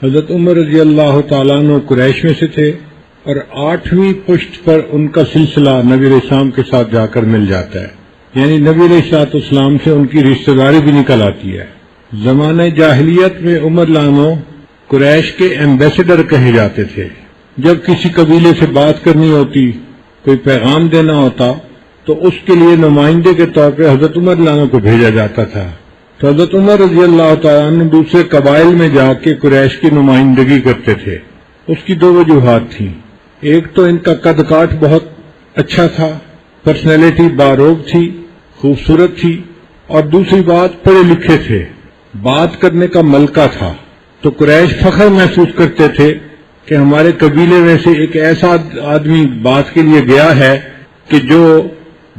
حضرت عمر رضی اللہ تعالیٰ عنہ قریش میں سے تھے اور 8ویں پشت پر ان کا سلسلہ نبی علیہ السلام کے ساتھ جا کر مل جاتا ہے، یعنی نبی علیہ السلام سے ان کی رشتہ داری بھی نکل آتی ہے۔ زمانہ جاہلیت میں عمر عنہ قریش کے ایمبیسڈر کہے جاتے تھے۔ جب کسی قبیلے سے بات کرنی ہوتی، کوئی پیغام دینا ہوتا تو اس کے لیے نمائندے کے طور پہ حضرت عمر عنہ کو بھیجا جاتا تھا۔ تو حضرت عمر رضی اللہ تعالیٰ عنہ دوسرے قبائل میں جا کے قریش کی نمائندگی کرتے تھے۔ اس کی 2 وجوہات تھیں، ایک تو ان کا قد کاٹ بہت اچھا تھا، پرسنالٹی باروب تھی، خوبصورت تھی، اور دوسری بات پڑھے لکھے تھے، بات کرنے کا ملکہ تھا۔ تو قریش فخر محسوس کرتے تھے کہ ہمارے قبیلے میں سے ایک ایسا آدمی بات کے لیے گیا ہے کہ جو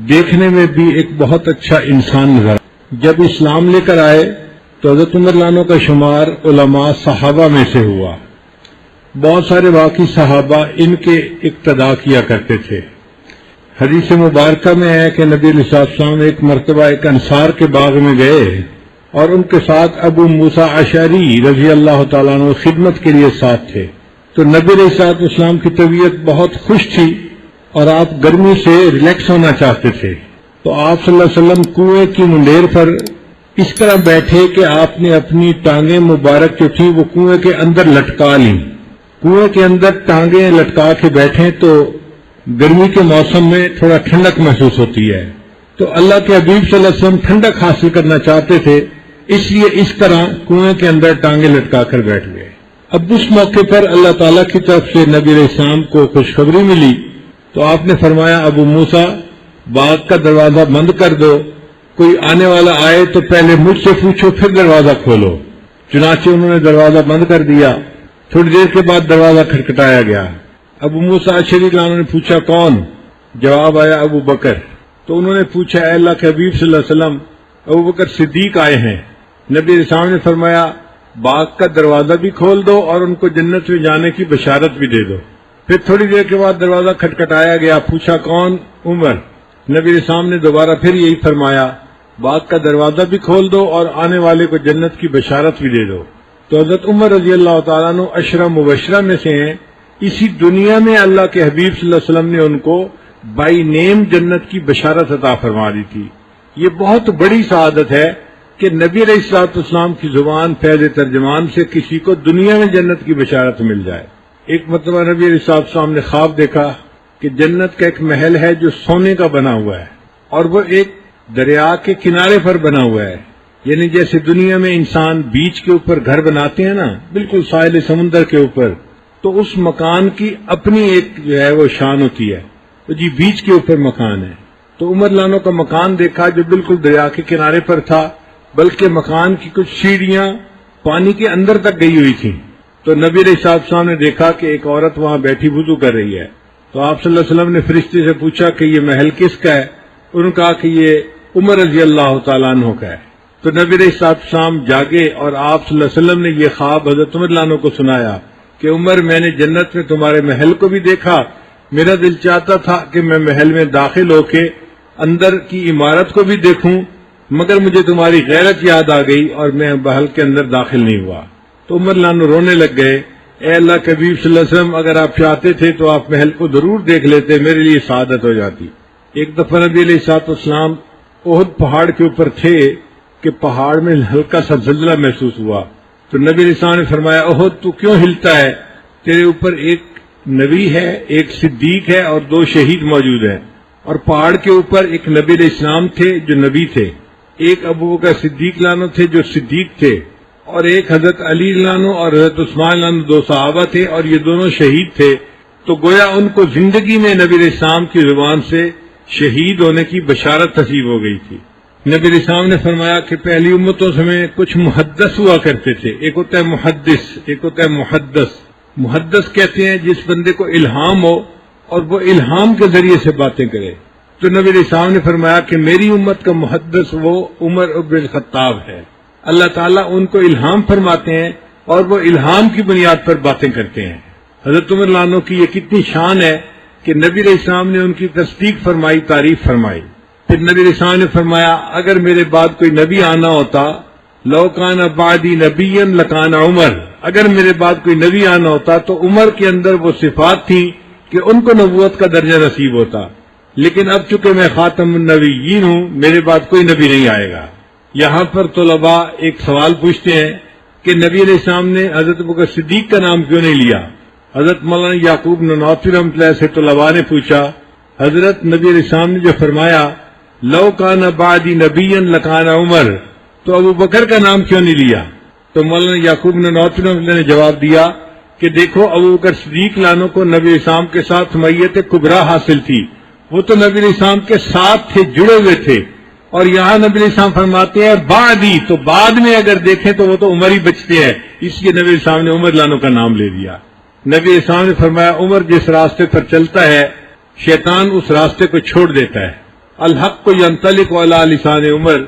دیکھنے میں بھی ایک بہت اچھا انسان نظر آئے۔ جب اسلام لے کر آئے تو حضرت عمر عنہ کا شمار علماء صحابہ میں سے ہوا۔ بہت سارے واقعی صحابہ ان کے اقتداء کیا کرتے تھے۔ حدیث مبارکہ میں ہے کہ نبی علیہ السلام ایک مرتبہ ایک انصار کے باغ میں گئے اور ان کے ساتھ ابو موسیٰ اشعری رضی اللہ تعالیٰ عنہ خدمت کے لیے ساتھ تھے۔ تو نبی علیہ السلام کی طبیعت بہت خوش تھی اور آپ گرمی سے ریلیکس ہونا چاہتے تھے، تو آپ صلی اللہ علیہ وسلم کنویں کی منڈیر پر اس طرح بیٹھے کہ آپ نے اپنی ٹانگیں مبارک جو تھی وہ کنویں کے اندر لٹکا لیں۔ کنویں کے اندر ٹانگیں لٹکا کے بیٹھیں تو گرمی کے موسم میں تھوڑا ٹھنڈک محسوس ہوتی ہے، تو اللہ کے حبیب صلی اللہ علیہ وسلم ٹھنڈک حاصل کرنا چاہتے تھے، اس لیے اس طرح کنویں کے اندر ٹانگیں لٹکا کر بیٹھ گئے۔ اب اس موقع پر اللہ تعالیٰ کی طرف سے نبی علیہ السلام کو خوشخبری ملی، تو آپ نے فرمایا ابو موسیٰ باغ کا دروازہ بند کر دو، کوئی آنے والا آئے تو پہلے مجھ سے پوچھو پھر دروازہ کھولو۔ چنانچہ انہوں نے دروازہ بند کر دیا۔ تھوڑی دیر کے بعد دروازہ کھٹکھٹایا گیا۔ ابو موسیٰ اشعری عنہ نے پوچھا کون؟ جواب آیا ابو بکر۔ تو انہوں نے پوچھا اے اللہ کے حبیب صلی اللہ علیہ وسلم، ابو بکر صدیق آئے ہیں۔ نبی علیہ السلام نے فرمایا باغ کا دروازہ بھی کھول دو اور ان کو جنت میں جانے کی بشارت بھی دے دو۔ پھر تھوڑی دیر کے بعد دروازہ کھٹکھٹایا گیا، پوچھا کون؟ عمر۔ نبی علیہ السلام نے دوبارہ پھر یہی فرمایا باغ کا دروازہ بھی کھول دو اور آنے والے کو جنت کی بشارت بھی دے دو۔ تو حضرت عمر رضی اللہ تعالیٰ عنہ عشرہ مبشرہ میں سے ہیں۔ اسی دنیا میں اللہ کے حبیب صلی اللہ علیہ وسلم نے ان کو بائی نیم جنت کی بشارت عطا فرما دی تھی۔ یہ بہت بڑی سعادت ہے کہ نبی علیہ السلام کی زبان فیض ترجمان سے کسی کو دنیا میں جنت کی بشارت مل جائے۔ ایک مرتبہ نبی علیہ السلام نے خواب دیکھا کہ جنت کا ایک محل ہے جو سونے کا بنا ہوا ہے اور وہ ایک دریا کے کنارے پر بنا ہوا ہے، یعنی جیسے دنیا میں انسان بیچ کے اوپر گھر بناتے ہیں نا، بالکل ساحل سمندر کے اوپر، تو اس مکان کی اپنی ایک جو ہے وہ شان ہوتی ہے، تو جی بیچ کے اوپر مکان ہے۔ تو عمر عنہ کا مکان دیکھا جو بالکل دریا کے کنارے پر تھا، بلکہ مکان کی کچھ سیڑھیاں پانی کے اندر تک گئی ہوئی تھیں۔ تو نبی علیہ السلام نے دیکھا کہ ایک عورت وہاں بیٹھی وضو کر رہی ہے۔ تو آپ صلی اللہ علیہ وسلم نے فرشتے سے پوچھا کہ یہ محل کس کا ہے؟ انہوں نے کہا کہ یہ عمر رضی اللہ تعالیٰ عنہ کا ہے۔ تو نبی علیہ السلام جاگے اور آپ صلی اللہ علیہ وسلم نے یہ خواب حضرت عمر عنہ کو سنایا کہ عمر میں نے جنت میں تمہارے محل کو بھی دیکھا، میرا دل چاہتا تھا کہ میں محل میں داخل ہو کے اندر کی عمارت کو بھی دیکھوں، مگر مجھے تمہاری غیرت یاد آ گئی اور میں محل کے اندر داخل نہیں ہوا۔ تو عمر عنہ رونے لگ گئے، اے اللہ کے حبیب صلی اللہ علیہ وسلم اگر آپ چاہتے تھے تو آپ محل کو ضرور دیکھ لیتے، میرے لیے سعادت ہو جاتی۔ ایک دفعہ نبی علیہ السلام احد پہاڑ کے اوپر تھے کہ پہاڑ میں ہلکا سا زلزلہ محسوس ہوا۔ تو نبی علیہ السلام نے فرمایا احد تو کیوں ہلتا ہے؟ تیرے اوپر ایک نبی ہے، ایک صدیق ہے اور 2 شہید موجود ہیں۔ اور پہاڑ کے اوپر ایک نبی علیہ السلام تھے جو نبی تھے، ایک ابو بکر صدیق عنہ تھے جو صدیق تھے، اور ایک حضرت علی عنہ اور حضرت عثمان عنہ 2 صحابہ تھے اور یہ دونوں شہید تھے۔ تو گویا ان کو زندگی میں نبی علیہ السلام کی زبان سے شہید ہونے کی بشارت نصیب ہو گئی تھی۔ نبی علیہ السلام نے فرمایا کہ پہلی امتوں میں کچھ محدث ہوا کرتے تھے، ایک ہوتا ہے محدث، ایک ہوتا ہے محدث۔ محدث کہتے ہیں جس بندے کو الہام ہو اور وہ الہام کے ذریعے سے باتیں کرے۔ تو نبی علیہ السلام نے فرمایا کہ میری امت کا محدث وہ عمر ابن الخطاب ہے۔ اللہ تعالیٰ ان کو الہام فرماتے ہیں اور وہ الہام کی بنیاد پر باتیں کرتے ہیں۔ حضرت عمر عنہ کی یہ کتنی شان ہے کہ نبی علیہ السلام نے ان کی تصدیق فرمائی، تعریف فرمائی۔ پھر نبی علیہ السلام نے فرمایا اگر میرے بعد کوئی نبی آنا ہوتا، لو کان بعدی نبی لکان عمر، اگر میرے بعد کوئی نبی آنا ہوتا تو عمر کے اندر وہ صفات تھیں کہ ان کو نبوت کا درجہ نصیب ہوتا، لیکن اب چونکہ میں خاتم النبیین ہوں، میرے بعد کوئی نبی نہیں آئے گا۔ یہاں پر طلباء ایک سوال پوچھتے ہیں کہ نبی علیہ السلام نے حضرت ابوبکر صدیق کا نام کیوں نہیں لیا؟ حضرت مولانا یعقوب نانوتوی رحمۃ اللہ سے طلباء نے پوچھا، حضرت نبی علیہ السلام نے جو فرمایا لو کان بعدی نبیا لکان عمر، تو ابو بکر کا نام کیوں نہیں لیا؟ تو مولانا یعقوب نانوتوی رحمۃ اللہ نے جواب دیا کہ دیکھو ابو بکر صدیق لانو کو نبی علیہ السلام کے ساتھ میت کبریٰ حاصل تھی، وہ تو نبی علیہ السلام کے ساتھ تھے، جڑے ہوئے تھے، اور یہاں نبی علیہ السلام فرماتے ہیں بعدی، تو بعد میں اگر دیکھیں تو وہ تو عمر ہی بچتے ہیں، اس لیے نبی علیہ السلام نے عمر لانو کا نام لے لیا۔ نبی علیہ السلام نے فرمایا عمر جس راستے پر چلتا ہے شیطان اس راستے کو چھوڑ دیتا ہے۔ الحق ینطلق علی لسان عمر،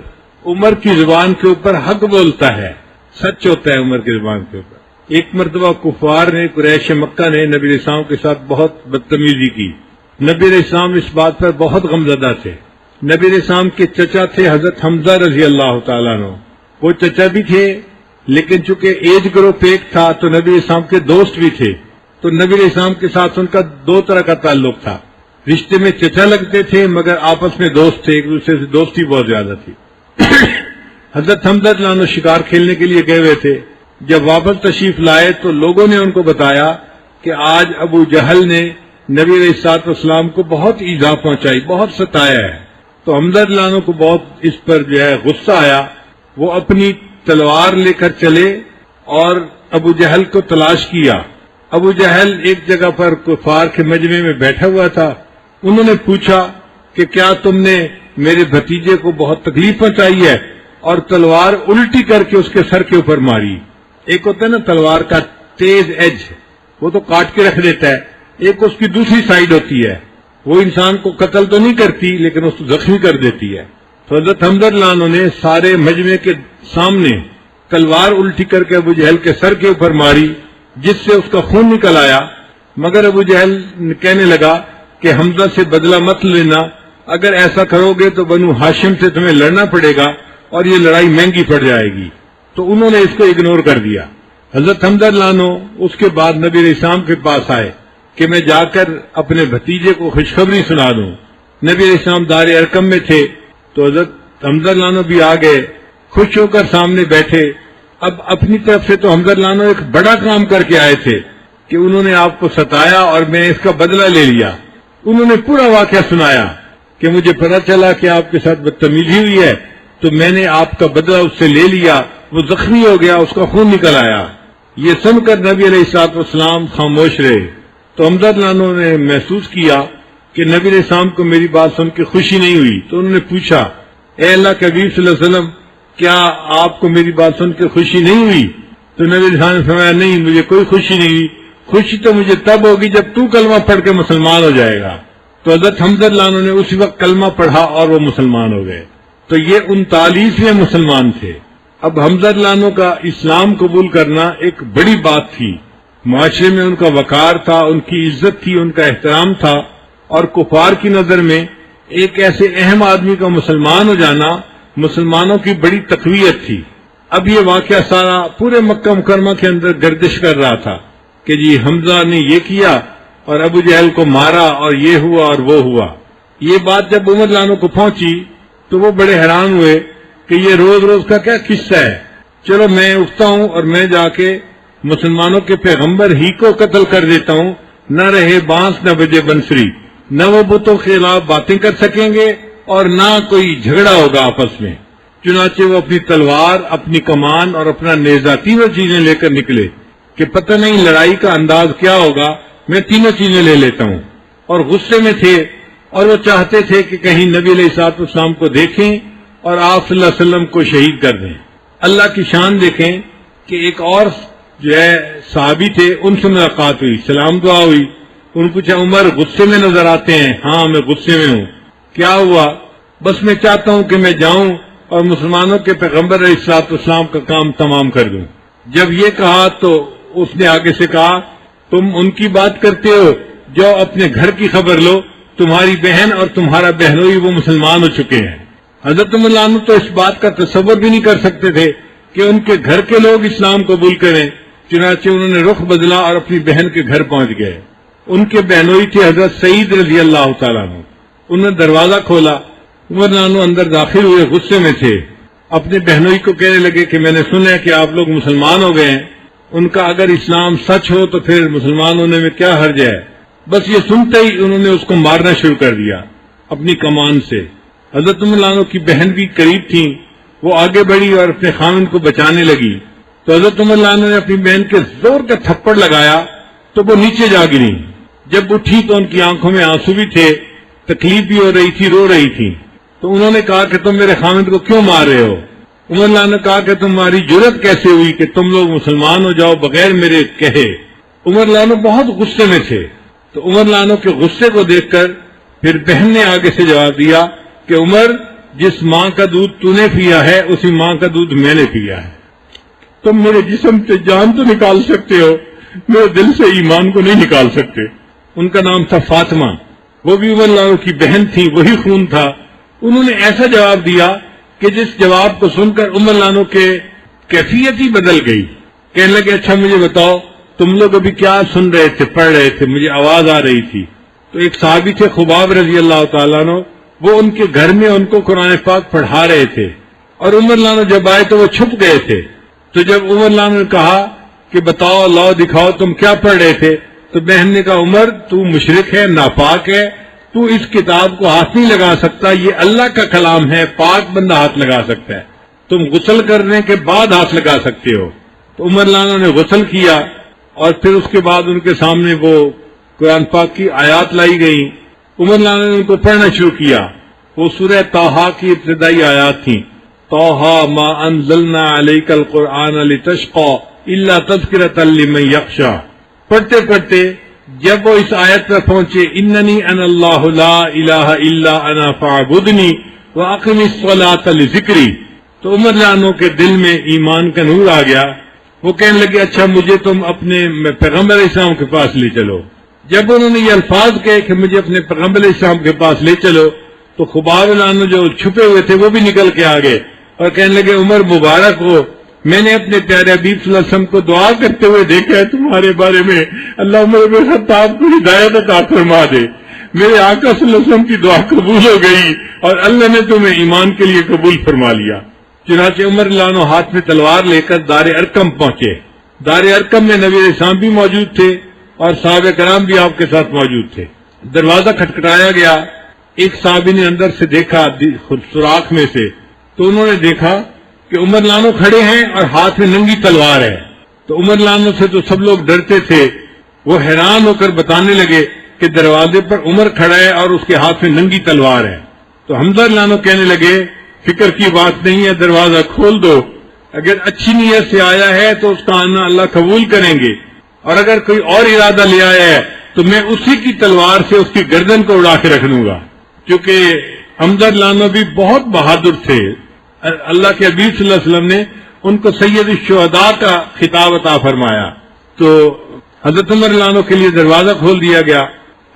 عمر کی زبان کے اوپر حق بولتا ہے، سچ ہوتا ہے عمر کی زبان کے اوپر۔ ایک مرتبہ کفار نے، قریش مکہ نے نبی علیہ السلام کے ساتھ بہت بدتمیزی کی۔ نبی علیہ السلام اس بات پر بہت غمزدہ تھے۔ نبی علیہ السلام کے چچا تھے حضرت حمزہ رضی اللہ تعالیٰ عنہ، وہ چچا بھی تھے لیکن چونکہ ایج گروپ ایک تھا تو نبی علیہ السلام کے دوست بھی تھے، تو نبی علیہ السلام کے ساتھ ان کا دو طرح کا تعلق تھا، رشتے میں چچا لگتے تھے مگر آپس میں دوست تھے، ایک دوسرے سے دوستی بہت زیادہ تھی۔ حضرت حمزہ رضی اللہ عنہ شکار کھیلنے کے لیے گئے ہوئے تھے، جب واپس تشریف لائے تو لوگوں نے ان کو بتایا کہ آج ابو جہل نے نبی علیہ الصلوۃ والسلام کو بہت ایذا پہنچائی، بہت ستایا ہے۔ تو حمزہ رضی اللہ عنہ کو بہت اس پر جو ہے غصہ آیا، وہ اپنی تلوار لے کر چلے اور ابو جہل کو تلاش کیا۔ ابو جہل ایک جگہ پر کفار کے مجمع میں بیٹھا ہوا تھا، انہوں نے پوچھا کہ کیا تم نے میرے بھتیجے کو بہت تکلیف پہنچائی ہے، اور تلوار الٹی کر کے اس کے سر کے اوپر ماری۔ ایک ہوتا ہے نا تلوار کا تیز ایج، وہ تو کاٹ کے رکھ دیتا ہے، ایک اس کی دوسری سائیڈ ہوتی ہے، وہ انسان کو قتل تو نہیں کرتی لیکن اس کو زخمی کر دیتی ہے۔ تو حضرت حمزہ رضی اللہ عنہ نے سارے مجمع کے سامنے تلوار الٹی کر کے ابو جہل کے سر کے اوپر ماری، جس سے اس کا خون نکل آیا، مگر ابو جہل کہنے لگا کہ حمزہ سے بدلہ مت لینا، اگر ایسا کرو گے تو بنو ہاشم سے تمہیں لڑنا پڑے گا اور یہ لڑائی مہنگی پڑ جائے گی۔ تو انہوں نے اس کو اگنور کر دیا۔ حضرت حمزہ رضی اللہ عنہ اس کے بعد نبی علیہ السلام کے پاس آئے کہ میں جا کر اپنے بھتیجے کو خوشخبری سنا دوں۔ نبی علیہ السلام دار ارقم میں تھے تو حضرت حمزہ رضی اللہ عنہ بھی آ گئے، خوش ہو کر سامنے بیٹھے۔ اب اپنی طرف سے تو حمزہ رضی اللہ عنہ ایک بڑا کام کر کے آئے تھے کہ انہوں نے آپ کو ستایا اور میں اس کا بدلہ لے لیا۔ انہوں نے پورا واقعہ سنایا کہ مجھے پتہ چلا کہ آپ کے ساتھ بدتمیزی ہوئی ہے تو میں نے آپ کا بدلہ اس سے لے لیا، وہ زخمی ہو گیا، اس کا خون نکل آیا۔ یہ سن کر نبی علیہ الصلوۃ والسلام خاموش رہے۔ تو حمزہ رضی اللہ عنہ نے محسوس کیا کہ نبی علیہ السلام کو میری بات سن کے خوشی نہیں ہوئی، تو انہوں نے پوچھا اے اللہ کے حبیب صلی اللہ علیہ وسلم کیا آپ کو میری بات سن کے خوشی نہیں ہوئی؟ تو نبی علیہ السلام نے فرمایا نہیں، مجھے کوئی خوشی نہیں ہوئی، خوشی تو مجھے تب ہوگی جب تو کلمہ پڑھ کے مسلمان ہو جائے گا۔ تو حضرت حمزہ رضی اللہ عنہ نے اسی وقت کلمہ پڑھا اور وہ مسلمان ہو گئے۔ تو یہ 39ویں مسلمان تھے۔ اب حمزہ رضی اللہ عنہ کا اسلام قبول کرنا ایک بڑی بات تھی، معاشرے میں ان کا وقار تھا، ان کی عزت تھی، ان کا احترام تھا، اور کفار کی نظر میں ایک ایسے اہم آدمی کا مسلمان ہو جانا مسلمانوں کی بڑی تقویت تھی۔ اب یہ واقعہ سارا پورے مکہ مکرمہ کے اندر گردش کر رہا تھا کہ جی حمزہ نے یہ کیا اور ابو جہل کو مارا اور یہ ہوا اور وہ ہوا۔ یہ بات جب عمر رضی اللہ عنہ کو پہنچی تو وہ بڑے حیران ہوئے کہ یہ روز روز کا کیا قصہ ہے، چلو میں اٹھتا ہوں اور میں جا کے مسلمانوں کے پیغمبر ہی کو قتل کر دیتا ہوں، نہ رہے بانس نہ بجے بنسری، نہ وہ بتوں کے خلاف باتیں کر سکیں گے اور نہ کوئی جھگڑا ہوگا آپس میں۔ چنانچہ وہ اپنی تلوار، اپنی کمان اور اپنا نیزہ تینوں چیزیں لے کر نکلے کہ پتہ نہیں لڑائی کا انداز کیا ہوگا، میں تینوں چیزیں لے لیتا ہوں۔ اور غصے میں تھے اور وہ چاہتے تھے کہ کہیں نبی علیہ الصلوۃ والسلام کو دیکھیں اور آپ صلی اللہ علیہ وسلم کو شہید کر دیں۔ اللہ کی شان دیکھیں کہ ایک اور جو ہے صحابی تھے، ان سے ملاقات ہوئی، سلام دعا ہوئی، ان کو پوچھا عمر غصے میں نظر آتے ہیں؟ ہاں میں غصے میں ہوں۔ کیا ہوا؟ بس میں چاہتا ہوں کہ میں جاؤں اور مسلمانوں کے پیغمبر علیہ الصلوۃ والسلام کا کام تمام کر دوں۔ جب یہ کہا تو اس نے آگے سے کہا تم ان کی بات کرتے ہو جو اپنے گھر کی خبر لو، تمہاری بہن اور تمہارا بہنوئی وہ مسلمان ہو چکے ہیں۔ حضرت عمر رضی اللہ عنہ تو اس بات کا تصور بھی نہیں کر سکتے تھے کہ ان کے گھر کے لوگ اسلام قبول کریں، چنانچہ انہوں نے رخ بدلا اور اپنی بہن کے گھر پہنچ گئے۔ ان کے بہنوئی تھے حضرت سعید رضی اللہ تعالیٰ عنہ۔ انہوں نے دروازہ کھولا، عمر لانو اندر داخل ہوئے، غصے میں تھے، اپنے بہنوئی کو کہنے لگے کہ میں نے سنا ہے کہ آپ لوگ مسلمان ہو گئے ہیں۔ ان کا اگر اسلام سچ ہو تو پھر مسلمان ہونے میں کیا حرج ہے؟ بس یہ سنتے ہی انہوں نے اس کو مارنا شروع کر دیا اپنی کمان سے۔ حضرت عمر لانو کی بہن بھی قریب تھی، وہ آگے بڑھی اور اپنے خامن کو بچانے لگی، تو حضرت عمر لانو نے اپنی بہن کے زور کا تھپڑ لگایا تو وہ نیچے جا گری۔ جب اٹھی تو ان کی آنکھوں میں آنسو بھی تھے، تکلیف بھی ہو رہی تھی، رو رہی تھی۔ تو انہوں نے کہا کہ تم میرے خامد کو کیوں مار رہے ہو؟ عمر لانو نے کہا کہ تمہاری جرت کیسے ہوئی کہ تم لوگ مسلمان ہو جاؤ بغیر میرے کہے؟ عمر لانو بہت غصے میں تھے، تو عمر لانو کے غصے کو دیکھ کر پھر بہن نے آگے سے جواب دیا کہ عمر، جس ماں کا دودھ تو نے پیا ہے اسی ماں کا دودھ میں نے پیا ہے۔ تم میرے جسم سے جان تو نکال سکتے ہو، میرے دل سے ایمان کو نہیں نکال سکتے۔ ان کا نام تھا فاطمہ، وہ بھی عمر لانو کی بہن تھی، وہی خون تھا۔ انہوں نے ایسا جواب دیا کہ جس جواب کو سن کر عمر لانو کے کیفیت ہی بدل گئی۔ کہنے لگے اچھا مجھے بتاؤ تم لوگ ابھی کیا سن رہے تھے، پڑھ رہے تھے؟ مجھے آواز آ رہی تھی۔ تو ایک صحابی تھے خباب رضی اللہ تعالیٰ عنہ، وہ ان کے گھر میں ان کو قرآن پاک پڑھا رہے تھے، اور عمر لانو جب آئے تو وہ چھپ گئے تھے۔ تو جب عمر لانو نے کہا کہ بتاؤ لاؤ دکھاؤ تم کیا پڑھ رہے تھے، تو بہن نے کہا عمر تو مشرک ہے، ناپاک ہے، تو اس کتاب کو ہاتھ نہیں لگا سکتا، یہ اللہ کا کلام ہے، پاک بندہ ہاتھ لگا سکتا ہے، تم غسل کرنے کے بعد ہاتھ لگا سکتے ہو۔ تو عمر لانو نے غسل کیا اور پھر اس کے بعد ان کے سامنے وہ قرآن پاک کی آیات لائی گئی۔ عمر لانو نے ان کو پڑھنا شروع کیا۔ وہ سورہ طٰہٰ کی ابتدائی آیات تھیں، طٰہٰ ما انزلنا علیک القرآن لتشقی الا تذکرۃ لمن یخشی۔ پڑھتے پڑھتے جب وہ اس آیت پر پہنچے، اننی انا اللہ لا الہ الا انا فاعبدنی واقم الصلاۃ لذکری، تو عمر لانو کے دل میں ایمان کا نور آ گیا۔ وہ کہنے لگے اچھا مجھے تم اپنے پیغمبر اسلام کے پاس لے چلو۔ جب انہوں نے یہ الفاظ کہے کہ مجھے اپنے پیغمبر اسلام کے پاس لے چلو، تو خباب لانو جو چھپے ہوئے تھے وہ بھی نکل کے آ گئے اور کہنے لگے عمر مبارک ہو، میں نے اپنے پیارے حبیب صلی اللہ علیہ وسلم کو دعا کرتے ہوئے دیکھا ہے تمہارے بارے میں، اللہ عمر بن خطاب کو ہدایت عطا فرما دے۔ میرے آقا صلی اللہ علیہ وسلم کی دعا قبول ہو گئی اور اللہ نے تمہیں ایمان کے لیے قبول فرما لیا۔ چنانچہ عمر لانو ہاتھ میں تلوار لے کر دار ارقم پہنچے۔ دار ارقم میں نبی علیہ السلام بھی موجود تھے اور صحابہ کرام بھی آپ کے ساتھ موجود تھے۔ دروازہ کھٹکھٹایا گیا، ایک صحابی نے اندر سے دیکھا سوراخ میں سے، تو انہوں نے دیکھا کہ عمر لانو کھڑے ہیں اور ہاتھ میں ننگی تلوار ہے۔ تو عمر لانو سے تو سب لوگ ڈرتے تھے، وہ حیران ہو کر بتانے لگے کہ دروازے پر عمر کھڑا ہے اور اس کے ہاتھ میں ننگی تلوار ہے۔ تو حمزہ لانو کہنے لگے فکر کی بات نہیں ہے، دروازہ کھول دو، اگر اچھی نیت سے آیا ہے تو اس کا آنا اللہ قبول کریں گے، اور اگر کوئی اور ارادہ لے آیا ہے تو میں اسی کی تلوار سے اس کی گردن کو اڑا کے رکھ دوں گا۔ کیونکہ حمزہ لانو بھی بہت بہادر تھے، اللہ کے حبیب صلی اللہ علیہ وسلم نے ان کو سید الشہداء کا خطاب عطا فرمایا۔ تو حضرت عمر لانو کے لیے دروازہ کھول دیا گیا۔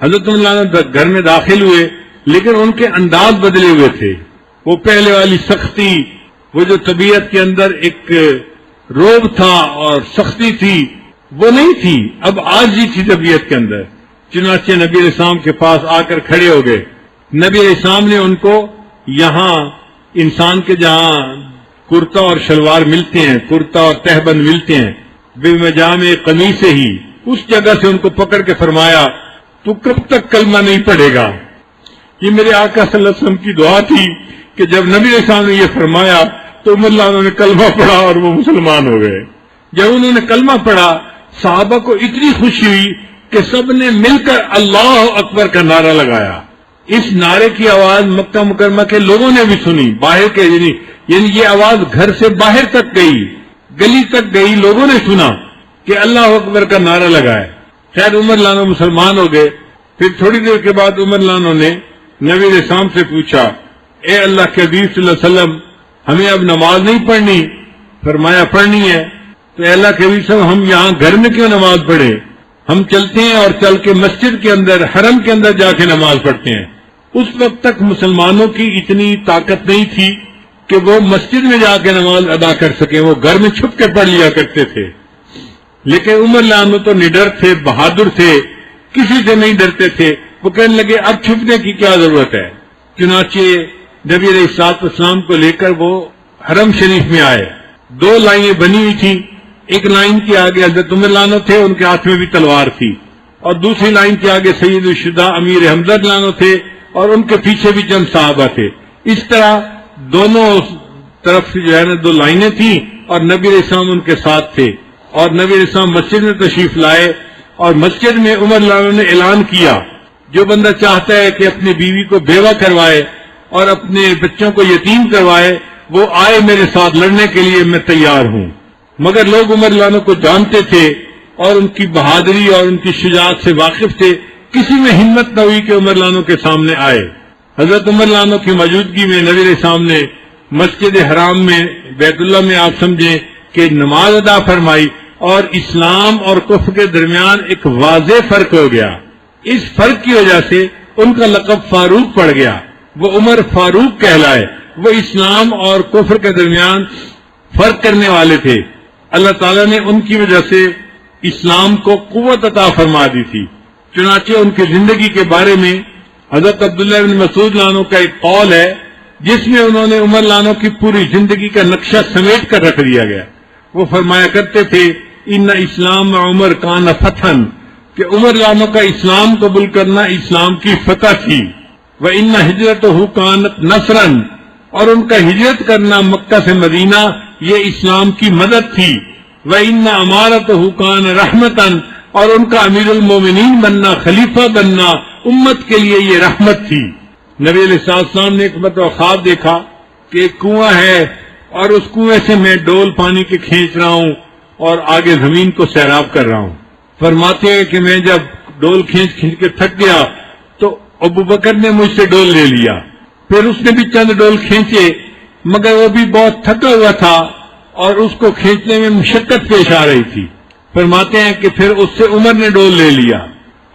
حضرت عمر لانو گھر میں داخل ہوئے، لیکن ان کے انداز بدلے ہوئے تھے۔ وہ پہلے والی سختی، وہ جو طبیعت کے اندر ایک روب تھا اور سختی تھی، وہ نہیں تھی، اب عاجزی تھی طبیعت کے اندر۔ چنانچہ نبی علیہ السلام کے پاس آ کر کھڑے ہو گئے۔ نبی علیہ السلام نے ان کو یہاں انسان کے جہاں کرتا اور شلوار ملتے ہیں، کرتا اور تہبند ملتے ہیں، بے مجامع قمیص ہی، اس جگہ سے ان کو پکڑ کے فرمایا تو کب تک کلمہ نہیں پڑھے گا؟ یہ میرے آقا صلی اللہ علیہ وسلم کی دعا تھی کہ جب نبی علیہ السلام نے یہ فرمایا تو عمر لانو نے کلمہ پڑھا اور وہ مسلمان ہو گئے۔ جب انہوں نے کلمہ پڑھا، صحابہ کو اتنی خوشی ہوئی کہ سب نے مل کر اللہ اکبر کا نعرہ لگایا۔ اس نعرے کی آواز مکہ مکرمہ کے لوگوں نے بھی سنی، باہر کے یعنی یہ آواز گھر سے باہر تک گئی، گلی تک گئی، لوگوں نے سنا کہ اللہ اکبر کا نعرہ لگائے۔ خیر عمر لانو مسلمان ہو گئے۔ پھر تھوڑی دیر کے بعد عمر لانو نے نبی علیہ السلام سے پوچھا، اے اللہ کے حبیب صلی اللہ علیہ وسلم، ہمیں اب نماز نہیں پڑھنی؟ فرمایا پڑھنی ہے۔ تو اے اللہ کے حبیب صلی اللہ علیہ وسلم، ہم یہاں گھر میں کیوں نماز پڑھیں؟ ہم چلتے ہیں اور چل کے مسجد کے اندر، حرم کے اندر جا کے نماز پڑھتے ہیں۔ اس وقت تک مسلمانوں کی اتنی طاقت نہیں تھی کہ وہ مسجد میں جا کے نماز ادا کر سکیں، وہ گھر میں چھپ کے پڑھ لیا کرتے تھے۔ لیکن عمر لانو تو نڈر تھے، بہادر تھے، کسی سے نہیں ڈرتے تھے. وہ کہنے لگے اب چھپنے کی کیا ضرورت ہے. چنانچہ نبی علیہ الصلوۃ والسلام کو لے کر وہ حرم شریف میں آئے. 2 لائنیں بنی ہوئی تھیں. ایک لائن کے آگے حضرت عمر لانو تھے، ان کے ہاتھ میں بھی تلوار تھی، اور دوسری لائن کے آگے سید الشہداء امیر حمزہ لانو تھے، اور ان کے پیچھے بھی چند صحابہ تھے. اس طرح دونوں طرف سے جو ہے نا 2 لائنیں تھیں، اور نبی علیہ السلام ان کے ساتھ تھے. اور نبی علیہ السلام مسجد میں تشریف لائے، اور مسجد میں عمر لانو نے اعلان کیا جو بندہ چاہتا ہے کہ اپنی بیوی کو بیوہ کروائے اور اپنے بچوں کو یتیم کروائے، وہ آئے میرے ساتھ لڑنے کے لیے، میں تیار ہوں. مگر لوگ عمر لانو کو جانتے تھے اور ان کی بہادری اور ان کی شجاعت سے واقف تھے. کسی میں ہمت نہ ہوئی کہ عمر لانو کے سامنے آئے. حضرت عمر لانو کی موجودگی میں نبی علیہ السلام نے مسجد حرام میں بیت اللہ میں آپ سمجھیں کہ نماز ادا فرمائی، اور اسلام اور کفر کے درمیان ایک واضح فرق ہو گیا. اس فرق کی وجہ سے ان کا لقب فاروق پڑ گیا. وہ عمر فاروق کہلائے. وہ اسلام اور کفر کے درمیان فرق کرنے والے تھے. اللہ تعالیٰ نے ان کی وجہ سے اسلام کو قوت عطا فرما دی تھی. چنانچہ ان کی زندگی کے بارے میں حضرت عبداللہ بن مسعود لانو کا ایک قول ہے جس میں انہوں نے عمر لانو کی پوری زندگی کا نقشہ سمیٹ کر رکھ دیا گیا. وہ فرمایا کرتے تھے ان اسلام عمر کان فتحن، کہ عمر لانو کا اسلام قبول کرنا اسلام کی فتح تھی. وَإِنَّ هِجْرَتُهُ كَانَتْ نَصْرًا، اور ان کا ہجرت کرنا مکہ سے مدینہ یہ اسلام کی مدد تھی. وَإِنَّ أَمَارَتُهُ كَانَ رَحْمَةً، اور ان کا امیر المومنین بننا، خلیفہ بننا امت کے لیے یہ رحمت تھی. نبی علیہ السلام نے ایک مرتبہ خواب دیکھا کہ ایک کنواں ہے اور اس کنویں سے میں ڈول پانی کے کھینچ رہا ہوں اور آگے زمین کو سیراب کر رہا ہوں. فرماتے ہیں کہ میں جب ڈول کھینچ کے تھک گیا تو ابو بکر نے مجھ سے ڈول لے لیا. پھر اس نے بھی چند ڈول کھینچے، مگر وہ بھی بہت تھکا ہوا تھا اور اس کو کھینچنے میں مشقت پیش آ رہی تھی. فرماتے ہیں کہ پھر اس سے عمر نے ڈول لے لیا،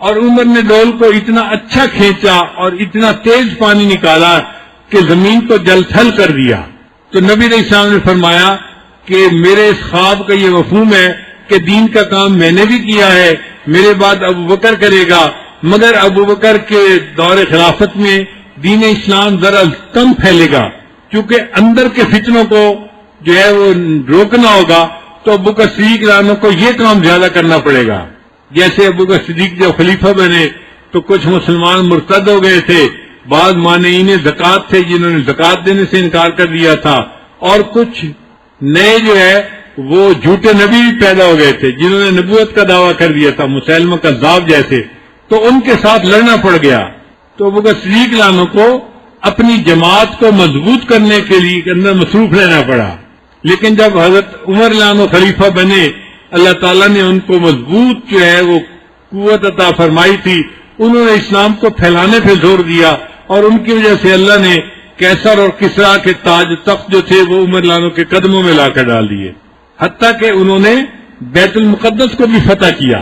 اور عمر نے ڈول کو اتنا اچھا کھینچا اور اتنا تیز پانی نکالا کہ زمین کو جل تھل کر دیا. تو نبی علیہ السلام نے فرمایا کہ میرے اس خواب کا یہ مفہوم ہے کہ دین کا کام میں نے بھی کیا ہے، میرے بعد ابو بکر کرے گا، مگر ابو بکر کے دور خلافت میں دین اسلام ذرا کم پھیلے گا، کیونکہ اندر کے فتنوں کو جو ہے وہ روکنا ہوگا. تو ابو بکر صدیق لانو کو یہ کام زیادہ کرنا پڑے گا. جیسے ابو بکر صدیق جب خلیفہ بنے تو کچھ مسلمان مرتد ہو گئے تھے، بعض مانعین زکوٰۃ تھے جنہوں نے زکوٰۃ دینے سے انکار کر دیا تھا، اور کچھ نئے جو ہے وہ جھوٹے نبی بھی پیدا ہو گئے تھے جنہوں نے نبوت کا دعویٰ کر دیا تھا، مسلمہ کذاب جیسے. تو ان کے ساتھ لڑنا پڑ گیا. تو ابو بکر صدیق لانو کو اپنی جماعت کو مضبوط کرنے کے لیے اندر مصروف رہنا پڑا. لیکن جب حضرت عمر لانو خلیفہ بنے، اللہ تعالیٰ نے ان کو مضبوط جو ہے وہ قوت عطا فرمائی تھی. انہوں نے اسلام کو پھیلانے پہ زور دیا، اور ان کی وجہ سے اللہ نے کیسر اور کسرا کے تاج تخت جو تھے وہ عمر لانو کے قدموں میں لا کر ڈال دیے. حتیٰ کہ انہوں نے بیت المقدس کو بھی فتح کیا.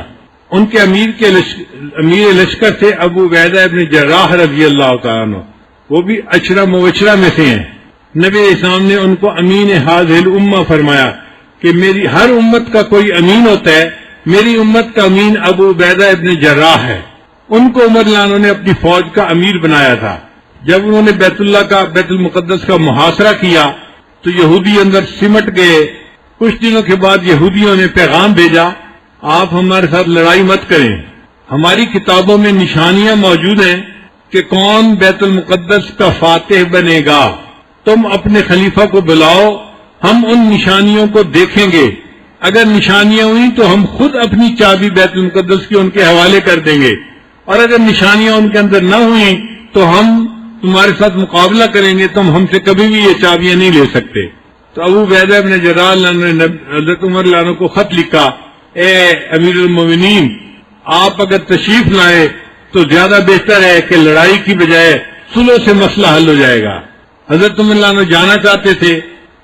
ان کے امیر لشکر تھے ابو عبیدہ ابن جراح رضی اللہ تعالیٰ عنہ، وہ بھی عشرہ مبشرہ میں سے ہیں. نبی علیہ السلام نے ان کو امین ہذہ الامہ فرمایا کہ میری ہر امت کا کوئی امین ہوتا ہے، میری امت کا امین ابو عبیدہ ابن جراح ہے. ان کو عمر لانو نے اپنی فوج کا امیر بنایا تھا. جب انہوں نے بیت المقدس کا محاصرہ کیا تو یہودی اندر سمٹ گئے. کچھ دنوں کے بعد یہودیوں نے پیغام بھیجا، آپ ہمارے ساتھ لڑائی مت کریں، ہماری کتابوں میں نشانیاں موجود ہیں کہ کون بیت المقدس کا فاتح بنے گا، تم اپنے خلیفہ کو بلاؤ، ہم ان نشانیوں کو دیکھیں گے. اگر نشانیاں ہوئی تو ہم خود اپنی چابی بیت المقدس کی ان کے حوالے کر دیں گے، اور اگر نشانیاں ان کے اندر نہ ہوئیں تو ہم تمہارے ساتھ مقابلہ کریں گے، تم ہم سے کبھی بھی یہ چابیاں نہیں لے سکتے. تو ابو عبیدہ ابن جراح نے حضرت عمر لانو کو خط لکھا، اے امیر المومنین، آپ اگر تشریف لائے تو زیادہ بہتر ہے کہ لڑائی کی بجائے صلح سے مسئلہ حل ہو جائے گا. حضرت عمر لانو جانا چاہتے تھے.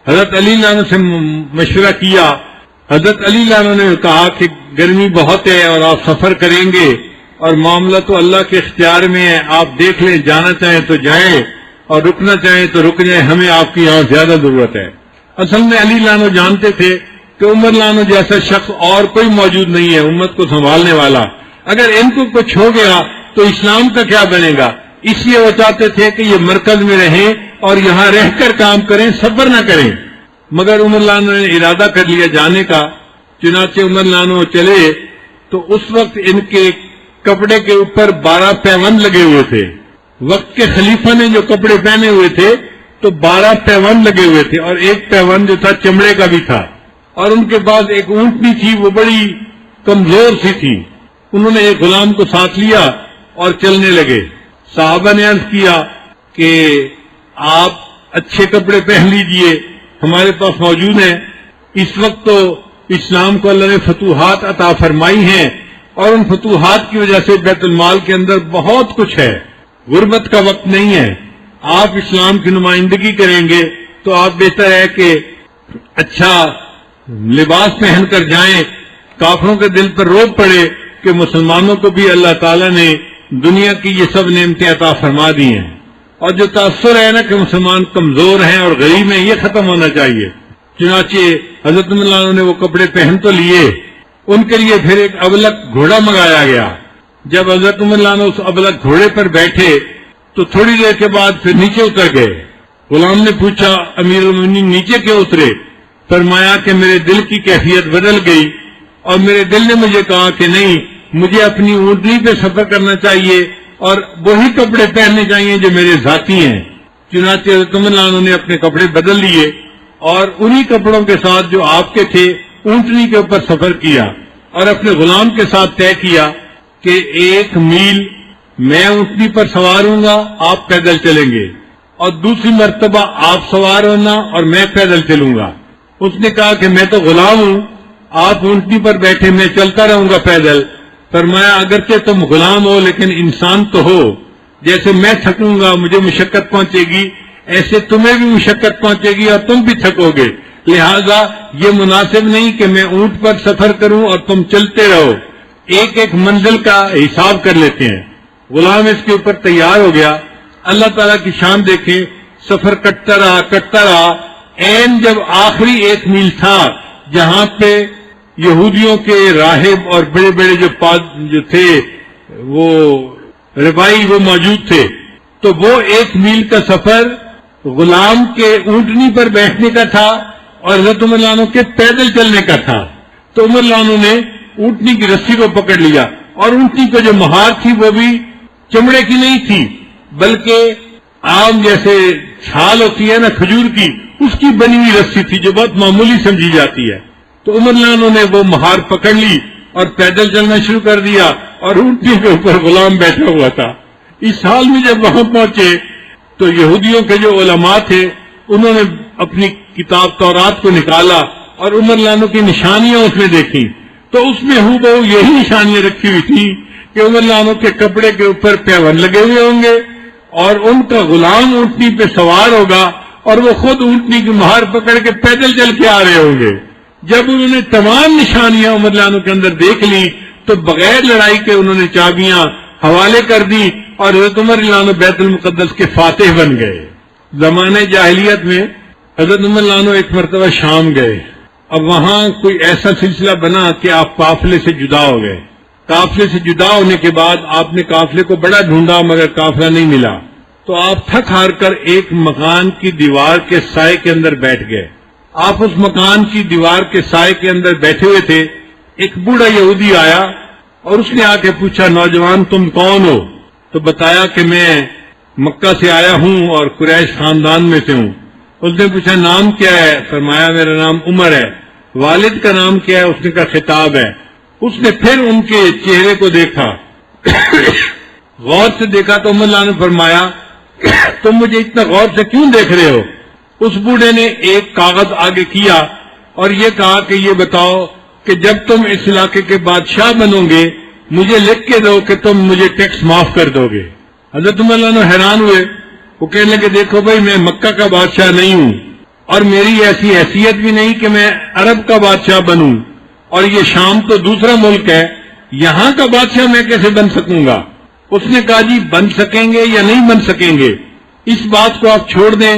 حضرت علی لانو سے مشورہ کیا. حضرت علی لانو نے کہا کہ گرمی بہت ہے اور آپ سفر کریں گے اور معاملہ تو اللہ کے اختیار میں ہے، آپ دیکھ لیں، جانا چاہیں تو جائیں اور رکنا چاہیں تو رک جائیں، ہمیں آپ کی یہاں زیادہ ضرورت ہے. اصل میں علی لانو جانتے تھے کہ عمر لانو جیسا شخص اور کوئی موجود نہیں ہے امت کو سنبھالنے والا، اگر ان کو کچھ ہو گیا تو اسلام کا کیا بنے گا؟ اس لیے وہ چاہتے تھے کہ یہ مرکز میں رہیں اور یہاں رہ کر کام کریں، سفر نہ کریں۔ مگر عمر لانو نے ارادہ کر لیا جانے کا، چنانچہ عمر لانو چلے تو اس وقت ان کے کپڑے کے اوپر 12 پیوند لگے ہوئے تھے۔ وقت کے خلیفہ نے جو کپڑے پہنے ہوئے تھے تو 12 پیوند لگے ہوئے تھے، اور ایک پیوند جو تھا چمڑے کا بھی تھا، اور ان کے پاس ایک اونٹنی تھی، وہ بڑی کمزور سی تھی۔ انہوں نے ایک غلام کو ساتھ لیا اور چلنے لگے۔ صحابہ نے عرض کیا کہ آپ اچھے کپڑے پہن لیجئے، ہمارے پاس موجود ہیں۔ اس وقت تو اسلام کو اللہ نے فتوحات عطا فرمائی ہیں، اور ان فتوحات کی وجہ سے بیت المال کے اندر بہت کچھ ہے، غربت کا وقت نہیں ہے۔ آپ اسلام کی نمائندگی کریں گے تو آپ بہتر ہے کہ اچھا لباس پہن کر جائیں۔ کافروں کے دل پر روب پڑے کہ مسلمانوں کو بھی اللہ تعالیٰ نے دنیا کی یہ سب نعمتیں عطا فرما دی ہیں، اور جو تاثر ہے نا کہ مسلمان کمزور ہیں اور غریب ہیں، یہ ختم ہونا چاہیے۔ چنانچہ حضرت عمر عنہ نے وہ کپڑے پہن تو لیے، ان کے لیے پھر ایک ابلک گھوڑا منگایا گیا۔ جب حضرت عمر عنہ اس ابلک گھوڑے پر بیٹھے تو تھوڑی دیر کے بعد پھر نیچے اتر گئے۔ غلام نے پوچھا امیر المومنین نیچے کیوں اترے؟ فرمایا کہ میرے دل کی کیفیت بدل گئی، اور میرے دل نے مجھے کہا کہ نہیں، مجھے اپنی اونٹنی پہ سفر کرنا چاہیے اور وہی کپڑے پہننے چاہیے جو میرے ذاتی ہیں۔ چنانچہ حضرت عمر عنہ نے اپنے کپڑے بدل لیے اور انہی کپڑوں کے ساتھ جو آپ کے تھے اونٹنی کے اوپر سفر کیا، اور اپنے غلام کے ساتھ طے کیا کہ 1 میل میں اونٹنی پر سوار ہوں گا، آپ پیدل چلیں گے، اور دوسری مرتبہ آپ سوار ہونا اور میں پیدل چلوں گا۔ اس نے کہا کہ میں تو غلام ہوں، آپ اونٹنی پر بیٹھے، میں چلتا رہوں گا پیدل۔ فرمایا اگرچہ تم غلام ہو لیکن انسان تو ہو، جیسے میں تھکوں گا مجھے مشقت پہنچے گی، ایسے تمہیں بھی مشقت پہنچے گی اور تم بھی تھکو گے، لہذا یہ مناسب نہیں کہ میں اونٹ پر سفر کروں اور تم چلتے رہو، ایک ایک منزل کا حساب کر لیتے ہیں۔ غلام اس کے اوپر تیار ہو گیا۔ اللہ تعالیٰ کی شان دیکھیں، سفر کٹتا رہا، عین جب آخری 1 میل تھا جہاں پہ یہودیوں کے راہب اور بڑے بڑے جو تھے وہ ربائی وہ موجود تھے، تو وہ 1 میل کا سفر غلام کے اونٹنی پر بیٹھنے کا تھا اور حضرت عمر عنہ کے پیدل چلنے کا تھا۔ تو عمر عنہ نے اونٹنی کی رسی کو پکڑ لیا، اور اونٹنی کو جو مہار تھی وہ بھی چمڑے کی نہیں تھی بلکہ عام جیسے چھال ہوتی ہے نا کھجور کی، اس کی بنی ہوئی رسی تھی جو بہت معمولی سمجھی جاتی ہے۔ تو عمر عنہ نے وہ مہار پکڑ لی اور پیدل چلنا شروع کر دیا، اور اونٹنی کے اوپر غلام بیٹھا ہوا تھا۔ اس حال میں جب وہاں پہنچے تو یہودیوں کے جو علماء تھے انہوں نے اپنی کتاب تورات کو نکالا اور عمر عنہ کی نشانیاں اس میں دیکھی، تو اس میں ہو بہو یہی نشانیاں رکھی ہوئی تھی کہ عمر عنہ کے کپڑے کے اوپر پیوند لگے ہوئے ہوں گے، اور ان کا غلام اونٹنی پہ سوار ہوگا، اور وہ خود اونٹنی کی مہار پکڑ کے پیدل چل کے آ رہے ہوں گے۔ جب انہوں نے تمام نشانیاں عمر عنہ کے اندر دیکھ لی تو بغیر لڑائی کے انہوں نے چابیاں حوالے کر دی، اور حضرت عمر عنہ بیت المقدس کے فاتح بن گئے۔ زمانہ جاہلیت میں حضرت عمر عنہ ایک مرتبہ شام گئے، اب وہاں کوئی ایسا سلسلہ بنا کہ آپ قافلے سے جدا ہو گئے۔ قافلے سے جدا ہونے کے بعد آپ نے قافلے کو بڑا ڈھونڈا مگر قافلہ نہیں ملا، تو آپ تھک ہار کر ایک مکان کی دیوار کے سائے کے اندر بیٹھ گئے۔ آپ اس مکان کی دیوار کے سائے کے اندر بیٹھے ہوئے تھے، ایک بوڑھا یہودی آیا اور اس نے آ کے پوچھا نوجوان تم کون ہو؟ تو بتایا کہ میں مکہ سے آیا ہوں اور قریش خاندان میں سے ہوں۔ اس نے پوچھا نام کیا ہے؟ فرمایا میرا نام عمر ہے۔ والد کا نام کیا ہے؟ اس نے کہا خطاب ہے۔ اس نے پھر ان کے چہرے کو دیکھا غور سے دیکھا تو عمر نے فرمایا تم مجھے اتنا غور سے کیوں دیکھ رہے ہو؟ اس بوڑھے نے ایک کاغذ آگے کیا اور یہ کہا کہ یہ بتاؤ کہ جب تم اس علاقے کے بادشاہ بنو گے مجھے لکھ کے دو کہ تم مجھے ٹیکس معاف کر دو گے۔ حضرت عمر حیران ہوئے، وہ کہنے لگے دیکھو بھائی میں مکہ کا بادشاہ نہیں ہوں اور میری ایسی حیثیت بھی نہیں کہ میں عرب کا بادشاہ بنوں، اور یہ شام تو دوسرا ملک ہے، یہاں کا بادشاہ میں کیسے بن سکوں گا؟ اس نے کہا جی بن سکیں گے یا نہیں بن سکیں گے اس بات کو آپ چھوڑ دیں،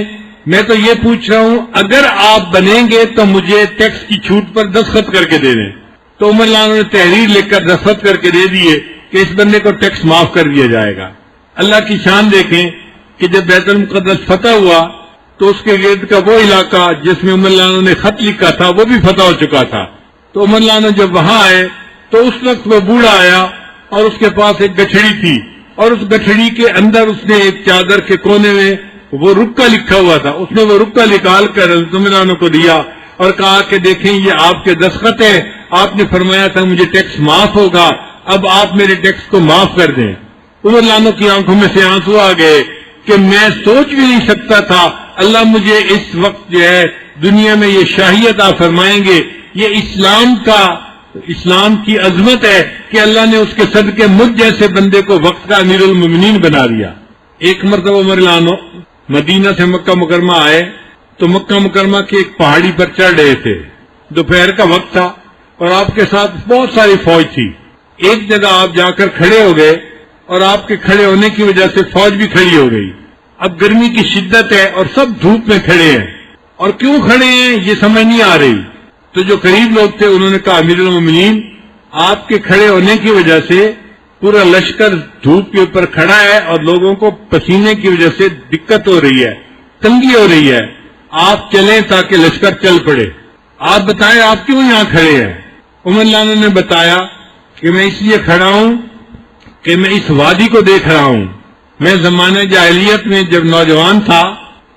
میں تو یہ پوچھ رہا ہوں اگر آپ بنیں گے تو مجھے ٹیکس کی چھوٹ پر دستخط کر کے دے دیں. تو عمر اللہ نے تحریر لکھ کر دستخط کر کے دے دیے کہ اس بندے کو ٹیکس معاف کر دیا جائے گا. اللہ کی شان دیکھیں کہ جب بیت المقدس فتح ہوا تو اس کے گرد کا وہ علاقہ جس میں عمر اللہ نے خط لکھا تھا وہ بھی فتح ہو چکا تھا. تو عمر اللہ جب وہاں آئے تو اس وقت وہ بوڑھا آیا اور اس کے پاس ایک گٹھڑی تھی اور اس گٹھڑی کے اندر اس نے ایک چادر کے کونے میں وہ رکا لکھا ہوا تھا. اس نے وہ رکا نکال کر حضرت عمر اللہ کو دیا اور کہا کہ دیکھیں یہ آپ کے دستخط ہے, آپ نے فرمایا تھا مجھے ٹیکس معاف ہوگا, اب آپ میرے ٹیکس کو معاف کر دیں. عمر اللہ کی آنکھوں میں سے آنسو آ گئے کہ میں سوچ بھی نہیں سکتا تھا اللہ مجھے اس وقت جو ہے دنیا میں یہ شاہی عطا فرمائیں گے. یہ اسلام کی عظمت ہے کہ اللہ نے اس کے صدقے مجھ جیسے بندے کو وقت کا امیر المومنین بنا دیا. ایک مرتبہ عمر اللہ مدینہ سے مکہ مکرمہ آئے تو مکہ مکرمہ کی ایک پہاڑی پر چڑھ رہے تھے. دوپہر کا وقت تھا اور آپ کے ساتھ بہت ساری فوج تھی. ایک جگہ آپ جا کر کھڑے ہو گئے اور آپ کے کھڑے ہونے کی وجہ سے فوج بھی کھڑی ہو گئی. اب گرمی کی شدت ہے اور سب دھوپ میں کھڑے ہیں اور کیوں کھڑے ہیں یہ سمجھ نہیں آ رہی. تو جو قریب لوگ تھے انہوں نے کہا امیر المومنین آپ کے کھڑے ہونے کی وجہ سے پورا لشکر دھوپ کے اوپر کھڑا ہے اور لوگوں کو پسینے کی وجہ سے دقت ہو رہی ہے, تنگی ہو رہی ہے, آپ چلیں تاکہ لشکر چل پڑے. آپ بتائیں آپ کیوں یہاں کھڑے ہیں؟ عمر اللہ نے بتایا کہ میں اس لیے کھڑا ہوں کہ میں اس وادی کو دیکھ رہا ہوں. میں زمانہ جاہلیت میں جب نوجوان تھا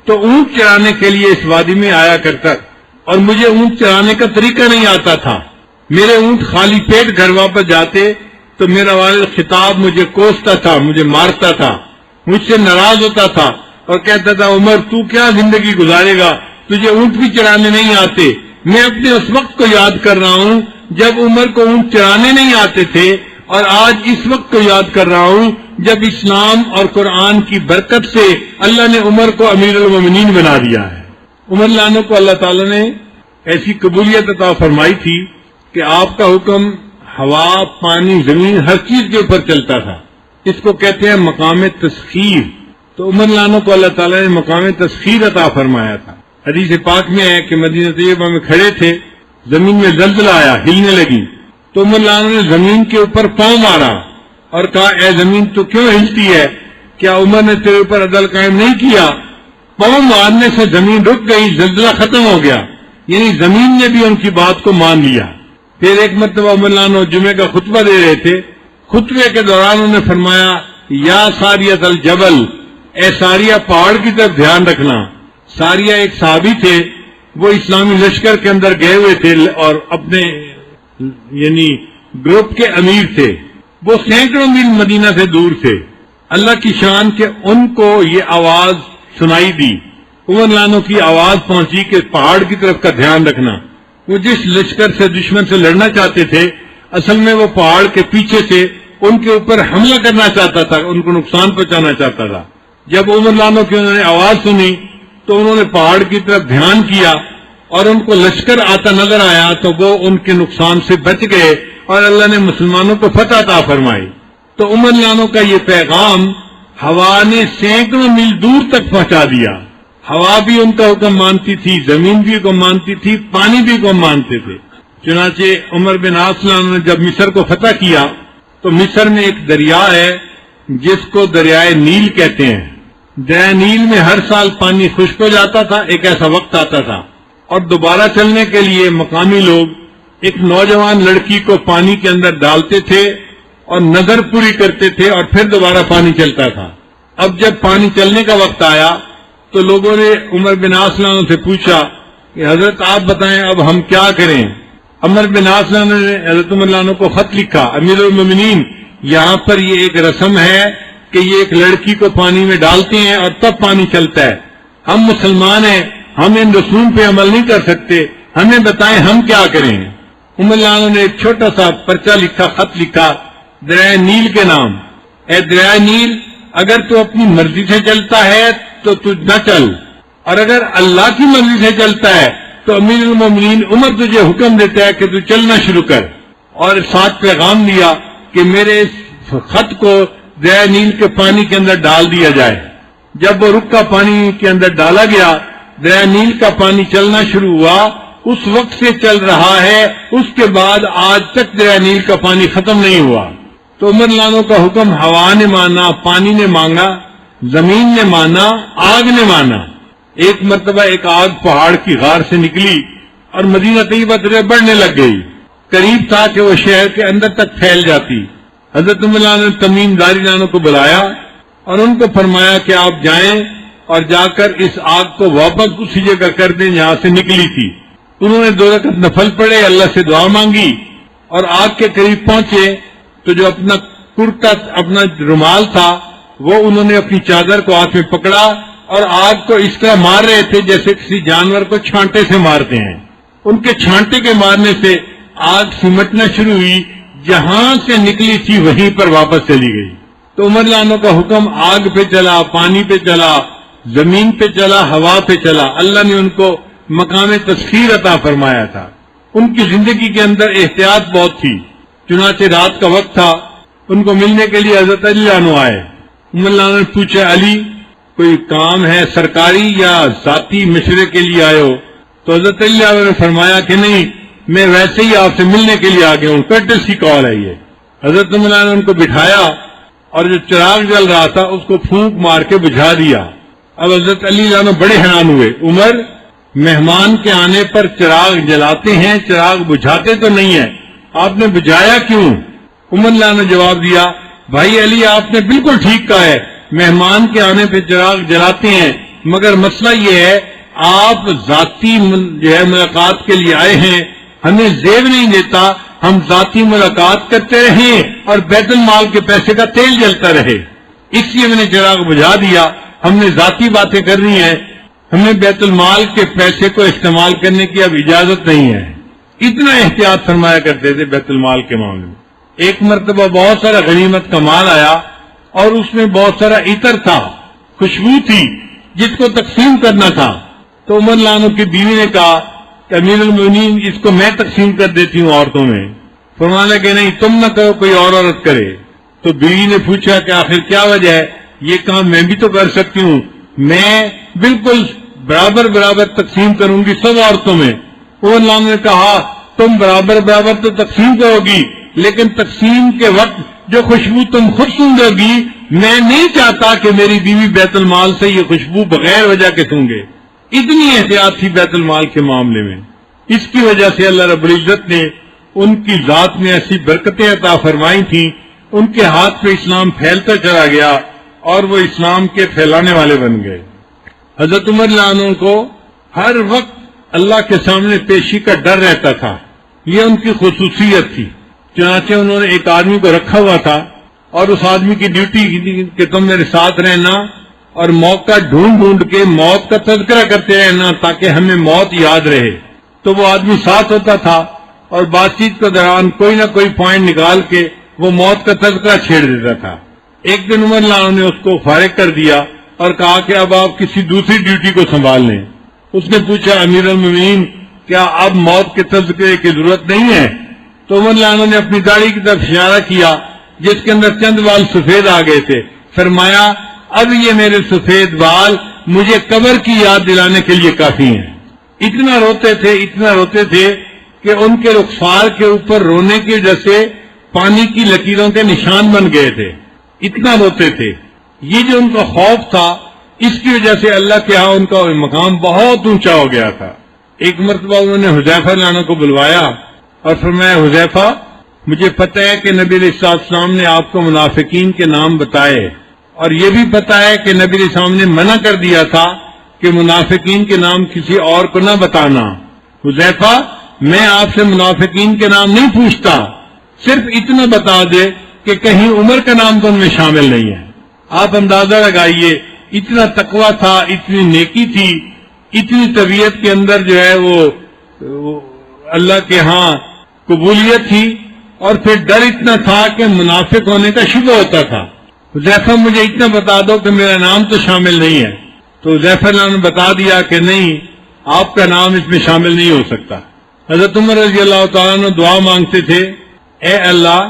تو اونٹ چرانے کے لیے اس وادی میں آیا کرتا اور مجھے اونٹ چرانے کا طریقہ نہیں آتا تھا. میرے اونٹ خالی پیٹ گھر واپس جاتے تو میرا والد خطاب مجھے کوستا تھا, مجھے مارتا تھا, مجھ سے ناراض ہوتا تھا اور کہتا تھا عمر تو کیا زندگی گزارے گا, تجھے اونٹ بھی چرانے نہیں آتے. میں اپنے اس وقت کو یاد کر رہا ہوں جب عمر کو اونٹ چرانے نہیں آتے تھے اور آج اس وقت کو یاد کر رہا ہوں جب اسلام اور قرآن کی برکت سے اللہ نے عمر کو امیر المومنین بنا دیا ہے. عمر لانا کو اللہ تعالیٰ نے ایسی قبولیت عطا فرمائی تھی کہ آپ کا حکم ہوا, پانی, زمین ہر چیز کے اوپر چلتا تھا. اس کو کہتے ہیں مقام تسخیر. تو عمر لانا کو اللہ تعالیٰ نے مقام تسخیر عطا فرمایا تھا. حدیث پاک میں ہے کہ مدینہ طیبہ میں کھڑے تھے, زمین میں زلزلہ آیا, ہلنے لگی تو عمر لانا نے زمین کے اوپر پاؤں مارا اور کہا اے زمین تو کیوں ہلتی ہے, کیا عمر نے تیرے اوپر عدل قائم نہیں کیا؟ پاؤں مارنے سے زمین رک گئی, زلزلہ ختم ہو گیا. یعنی زمین نے بھی ان کی بات کو مان لیا. پھر ایک مرتبہ عمر لانا جمعے کا خطبہ دے رہے تھے. خطبے کے دوران انہوں نے فرمایا یا ساریۃ الجبل, اے ساریہ پہاڑ کی طرف دھیان رکھنا. ساریہ ایک صحابی تھے, وہ اسلامی لشکر کے اندر گئے ہوئے تھے اور اپنے یعنی گروپ کے امیر تھے. وہ سینکڑوں میل مدینہ سے دور تھے. اللہ کی شان کہ ان کو یہ آواز سنائی دی, عمر لانا کی آواز پہنچی کہ پہاڑ کی طرف کا دھیان رکھنا. وہ جس لشکر سے دشمن سے لڑنا چاہتے تھے اصل میں وہ پہاڑ کے پیچھے سے ان کے اوپر حملہ کرنا چاہتا تھا, ان کو نقصان پہنچانا چاہتا تھا. جب عمر لانا کی انہوں نے آواز سنی تو انہوں نے پہاڑ کی طرف دھیان کیا اور ان کو لشکر آتا نظر آیا تو وہ ان کے نقصان سے بچ گئے اور اللہ نے مسلمانوں کو فتح عطا فرمائی. تو عمر لانا کا یہ پیغام ہوا نے سینکڑوں میل دور تک پہنچا دیا. ہوا بھی ان کا حکم مانتی تھی, زمین بھی حکم مانتی تھی, پانی بھی حکم مانتے تھے. چنانچہ عمر بن عاص نے جب مصر کو فتح کیا تو مصر میں ایک دریا ہے جس کو دریائے نیل کہتے ہیں. دریائے نیل میں ہر سال پانی خشک ہو جاتا تھا. ایک ایسا وقت آتا تھا اور دوبارہ چلنے کے لیے مقامی لوگ ایک نوجوان لڑکی کو پانی کے اندر ڈالتے تھے اور نظر پوری کرتے تھے اور پھر دوبارہ پانی چلتا تھا. اب جب پانی چلنے کا وقت آیا تو لوگوں نے عمر بن عاص سے پوچھا کہ حضرت آپ بتائیں اب ہم کیا کریں. عمر بن عاص نے حضرت عمر کو خط لکھا, امیر المومنین یہاں پر یہ ایک رسم ہے کہ یہ ایک لڑکی کو پانی میں ڈالتے ہیں اور تب پانی چلتا ہے. ہم مسلمان ہیں, ہم ان رسوم پہ عمل نہیں کر سکتے, ہمیں بتائیں ہم کیا کریں. عمر نے ایک چھوٹا سا پرچہ لکھا, خط لکھا دریائے نیل کے نام. اے دریائے نیل, اگر تو اپنی مرضی سے چلتا ہے تو نہ چل, اور اگر اللہ کی مرضی سے چلتا ہے تو امیر المومنین عمر تجھے حکم دیتا ہے کہ تو چلنا شروع کر. اور ساتھ پیغام دیا کہ میرے اس خط کو دریائے نیل کے پانی کے اندر ڈال دیا جائے. جب وہ رکا پانی کے اندر ڈالا گیا دریا نیل کا پانی چلنا شروع ہوا اس وقت سے چل رہا ہے، اس کے بعد آج تک دریا نیل کا پانی ختم نہیں ہوا۔ تو عمر لانو کا حکم ہوا نے مانا، پانی نے مانگا، زمین نے مانا، آگ نے مانا۔ ایک مرتبہ ایک آگ پہاڑ کی غار سے نکلی اور مدینہ طیبہ طرف بڑھنے لگ گئی، قریب تھا کہ وہ شہر کے اندر تک پھیل جاتی۔ حضرت عمر لانو نے تمیم داری لانو کو بلایا اور ان کو فرمایا کہ آپ جائیں اور جا کر اس آگ کو واپس اسی جگہ کر دیں جہاں سے نکلی تھی۔ انہوں نے 2 رکعت نفل پڑھے، اللہ سے دعا مانگی اور آگ کے قریب پہنچے تو جو اپنا کرتا، اپنا رومال تھا، وہ انہوں نے اپنی چادر کو ہاتھ میں پکڑا اور آگ کو اس طرح مار رہے تھے جیسے کسی جانور کو چھانٹے سے مارتے ہیں۔ ان کے چھانٹے کے مارنے سے آگ سمٹنا شروع ہوئی، جہاں سے نکلی تھی وہیں پر واپس چلی گئی۔ تو عمر لانو کا حکم آگ پہ چلا، پانی پہ چلا، زمین پہ چلا، ہوا پہ چلا۔ اللہ نے ان کو مقام تسخیر عطا فرمایا تھا۔ ان کی زندگی کے اندر احتیاط بہت تھی، چنانچہ رات کا وقت تھا، ان کو ملنے کے لیے حضرت علی لانو آئے۔ عمر لانو نے پوچھا، علی کوئی کام ہے سرکاری یا ذاتی مشورے کے لیے آئے ہو؟ تو حضرت علی لانو نے فرمایا کہ نہیں، میں ویسے ہی آپ سے ملنے کے لیے آ گیا ہوں، کرٹسی کال ہے یہ۔ حضرت عمر لانو نے ان کو بٹھایا اور جو چراغ جل رہا تھا اس کو پھونک مار کے بجھا دیا۔ اب حضرت علی لانو بڑے حیران ہوئے، عمر مہمان کے آنے پر چراغ جلاتے ہیں، چراغ بجھاتے تو نہیں ہیں، آپ نے بجھایا کیوں؟ عمر لانو نے جواب دیا، بھائی علی آپ نے بالکل ٹھیک کہا ہے، مہمان کے آنے پہ چراغ جلاتے ہیں، مگر مسئلہ یہ ہے آپ ذاتی ملاقات کے لیے آئے ہیں، ہمیں زیب نہیں دیتا ہم ذاتی ملاقات کرتے رہیں اور بیت المال کے پیسے کا تیل جلتا رہے، اس لیے میں نے چراغ بجھا دیا۔ ہم نے ذاتی باتیں کرنی ہیں، ہمیں بیت المال کے پیسے کو استعمال کرنے کی اب اجازت نہیں ہے۔ اتنا احتیاط فرمایا کرتے تھے بیت المال کے معاملے میں۔ ایک مرتبہ بہت سارا غنیمت کا مال آیا اور اس میں بہت سارا عطر تھا، خوشبو تھی جس کو تقسیم کرنا تھا۔ تو عمر لانو کی بیوی نے کہا کہ امیر المومنین اس کو میں تقسیم کر دیتی ہوں عورتوں میں۔ فرمایا کہ نہیں، تم نہ کرو، کوئی اور عورت کرے۔ تو بیوی نے پوچھا کہ آخر کیا وجہ ہے؟ یہ کام میں بھی تو کر سکتی ہوں، میں بالکل برابر برابر تقسیم کروں گی سب عورتوں میں۔ عمر لانو نے کہا تم برابر برابر تو تقسیم کرو گی، لیکن تقسیم کے وقت جو خوشبو تم خود سونگو گی، میں نہیں چاہتا کہ میری بیوی بیت المال سے یہ خوشبو بغیر وجہ کے سونگے۔ اتنی احتیاط تھی بیت المال کے معاملے میں۔ اس کی وجہ سے اللہ رب العزت نے ان کی ذات میں ایسی برکتیں عطا فرمائی تھیں، ان کے ہاتھ پہ اسلام پھیلتا چلا گیا اور وہ اسلام کے پھیلانے والے بن گئے۔ حضرت عمر لانو کو ہر وقت اللہ کے سامنے پیشی کا ڈر رہتا تھا، یہ ان کی خصوصیت تھی۔ چنانچہ انہوں نے ایک آدمی کو رکھا ہوا تھا اور اس آدمی کی ڈیوٹی کہ تم میرے ساتھ رہنا اور موقع ڈھونڈ ڈھونڈ کے موت کا تذکرہ کرتے رہنا تاکہ ہمیں موت یاد رہے۔ تو وہ آدمی ساتھ ہوتا تھا اور بات چیت کے دوران کوئی نہ کوئی پوائنٹ نکال کے وہ موت کا تذکرہ چھیڑ دیتا تھا۔ ایک دن عمر لانو نے اس کو فارغ کر دیا اور کہا کہ اب آپ کسی دوسری ڈیوٹی کو سنبھال لیں۔ اس نے پوچھا امیر المومنین کیا اب موت کے تذکرے کی ضرورت نہیں ہے؟ تو عمر لانو نے اپنی داڑھی کی طرف اشارہ کیا جس کے اندر چند بال سفید آ گئے تھے، فرمایا اب یہ میرے سفید بال مجھے قبر کی یاد دلانے کے لیے کافی ہیں۔ اتنا روتے تھے کہ ان کے رخسار کے اوپر رونے کی وجہ سے پانی کی لکیروں کے نشان بن گئے تھے، اتنا روتے تھے۔ یہ جو ان کا خوف تھا اس کی وجہ سے اللہ کے ہاں ان کا مقام بہت اونچا ہو گیا تھا۔ ایک مرتبہ انہوں نے حذیفہ لانو کو بلوایا اور فرمایا حذیفہ مجھے پتہ ہے کہ نبی علیہ السلام نے آپ کو منافقین کے نام بتائے اور یہ بھی پتہ ہے کہ نبی علیہ السلام نے منع کر دیا تھا کہ منافقین کے نام کسی اور کو نہ بتانا۔ حذیفہ میں آپ سے منافقین کے نام نہیں پوچھتا، صرف اتنا بتا دے کہ کہیں عمر کا نام تو ان میں شامل نہیں ہے۔ آپ اندازہ لگائیے، اتنا تقویٰ تھا، اتنی نیکی تھی، اتنی طبیعت کے اندر جو ہے وہ اللہ کے ہاں قبولیت تھی، اور پھر ڈر اتنا تھا کہ منافق ہونے کا شبہ ہوتا تھا۔ حذیفہ مجھے اتنا بتا دو کہ میرا نام تو شامل نہیں ہے۔ تو حذیفہ نے بتا دیا کہ نہیں، آپ کا نام اس میں شامل نہیں ہو سکتا۔ حضرت عمر رضی اللہ تعالیٰ عنہ دعا مانگتے تھے، اے اللہ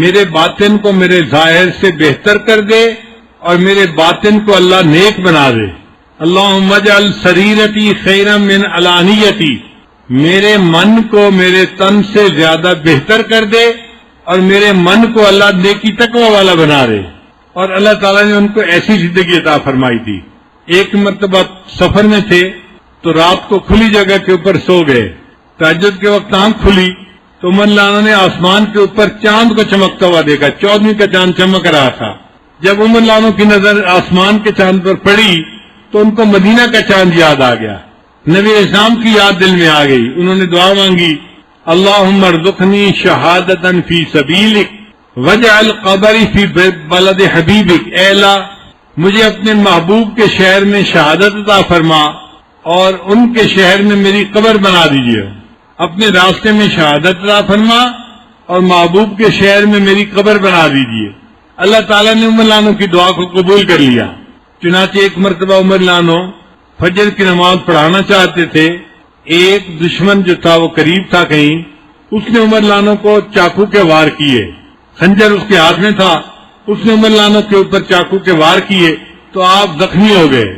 میرے باطن کو میرے ظاہر سے بہتر کر دے اور میرے باطن کو اللہ نیک بنا دے۔ اللہم اجعل سریرتی خیرا من علانیتی، میرے من کو میرے تن سے زیادہ بہتر کر دے، اور میرے من کو اللہ نیکی تقوی والا بنا دے۔ اور اللہ تعالیٰ نے ان کو ایسی زندگی عطا فرمائی تھی۔ ایک مرتبہ سفر میں تھے تو رات کو کھلی جگہ کے اوپر سو گئے، تہجد کے وقت آنکھ کھلی تو عمر لانا نے آسمان کے اوپر چاند کو چمکتا ہوا دیکھا، 14ویں کا چاند چمک رہا تھا۔ جب عمر لانوں کی نظر آسمان کے چاند پر پڑی تو ان کو مدینہ کا چاند یاد آ گیا، نبی اسلام کی یاد دل میں آ گئی۔ انہوں نے دعا مانگی، اللہم ارزقنی شہادتا فی سبیلک واجعل قبری فی بلد حبیبک، اے اللہ مجھے اپنے محبوب کے شہر میں شہادت عطا فرما اور ان کے شہر میں میری قبر بنا دیجیے۔ اپنے راستے میں شہادت عطا فرما اور محبوب کے شہر میں میری قبر بنا دیجیے۔ اللہ تعالیٰ نے عمر لانو کی دعا کو قبول کر لیا۔ چنانچہ ایک مرتبہ عمر لانو فجر کی نماز پڑھانا چاہتے تھے، ایک دشمن جو تھا وہ قریب تھا کہیں، اس نے عمر لانو کو چاقو کے وار کیے، خنجر اس کے ہاتھ میں تھا، اس نے عمر لانو کے اوپر چاقو کے وار کیے تو آپ زخمی ہو گئے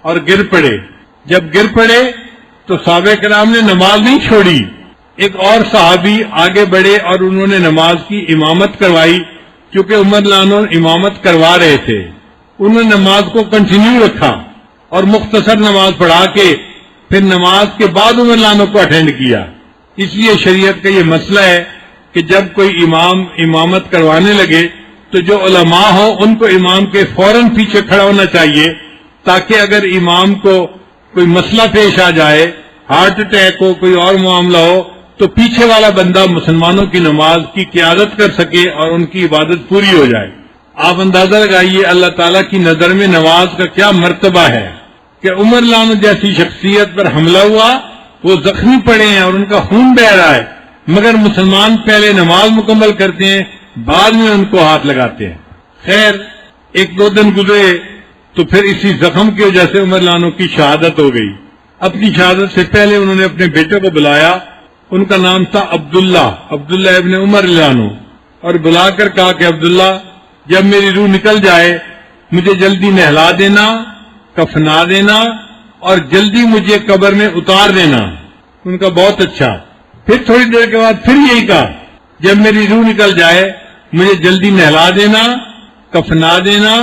اور گر پڑے۔ جب گر پڑے تو صحابہ کرام نے نماز نہیں چھوڑی، ایک اور صحابی آگے بڑھے اور انہوں نے نماز کی امامت کروائی، کیونکہ عمر لانو امامت کروا رہے تھے۔ انہوں نے نماز کو کنٹینیو رکھا اور مختصر نماز پڑھا کے پھر نماز کے بعد عمر لانو کو اٹینڈ کیا۔ اس لیے شریعت کا یہ مسئلہ ہے کہ جب کوئی امام امامت کروانے لگے تو جو علماء ہو ان کو امام کے فوراً پیچھے کھڑا ہونا چاہیے، تاکہ اگر امام کو کوئی مسئلہ پیش آ جائے، ہارٹ اٹیک ہو، کوئی اور معاملہ ہو، تو پیچھے والا بندہ مسلمانوں کی نماز کی قیادت کر سکے اور ان کی عبادت پوری ہو جائے۔ آپ اندازہ لگائیے اللہ تعالیٰ کی نظر میں نماز کا کیا مرتبہ ہے کہ عمر لانو جیسی شخصیت پر حملہ ہوا، وہ زخمی پڑے ہیں اور ان کا خون بہ رہا ہے، مگر مسلمان پہلے نماز مکمل کرتے ہیں، بعد میں ان کو ہاتھ لگاتے ہیں۔ خیر، ایک دو دن گزرے تو پھر اسی زخم کی وجہ سے عمر لانو کی شہادت ہو گئی۔ اپنی شہادت سے پہلے انہوں نے اپنے بیٹے کو بلایا، ان کا نام تھا عبداللہ ابن عمر لانو، اور بلا کر کہا کہ عبداللہ جب میری روح نکل جائے مجھے جلدی نہلا دینا، کفنا دینا اور جلدی مجھے قبر میں اتار دینا۔ ان کا بہت اچھا۔ پھر تھوڑی دیر کے بعد پھر یہی کہا، جب میری روح نکل جائے مجھے جلدی نہلا دینا، کفنا دینا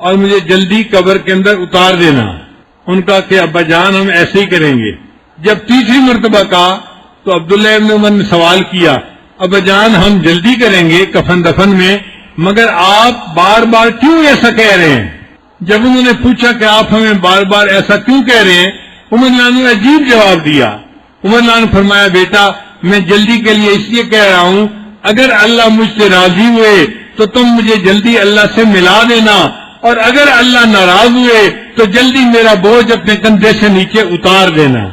اور مجھے جلدی قبر کے اندر اتار دینا۔ ان کا کہ ابا جان ہم ایسے ہی کریں گے۔ جب تیسری مرتبہ کہا تو عبداللہ ابن عمر نے سوال کیا، ابا جان ہم جلدی کریں گے کفن دفن میں، مگر آپ بار بار کیوں ایسا کہہ رہے ہیں؟ جب انہوں نے پوچھا کہ آپ ہمیں بار بار ایسا کیوں کہہ رہے ہیں، عمر لانو نے عجیب جواب دیا۔ عمر لانو فرمایا، بیٹا میں جلدی کے لیے اس لیے کہہ رہا ہوں، اگر اللہ مجھ سے راضی ہوئے تو تم مجھے جلدی اللہ سے ملا دینا، اور اگر اللہ ناراض ہوئے تو جلدی میرا بوجھ اپنے کندھے سے نیچے اتار دینا۔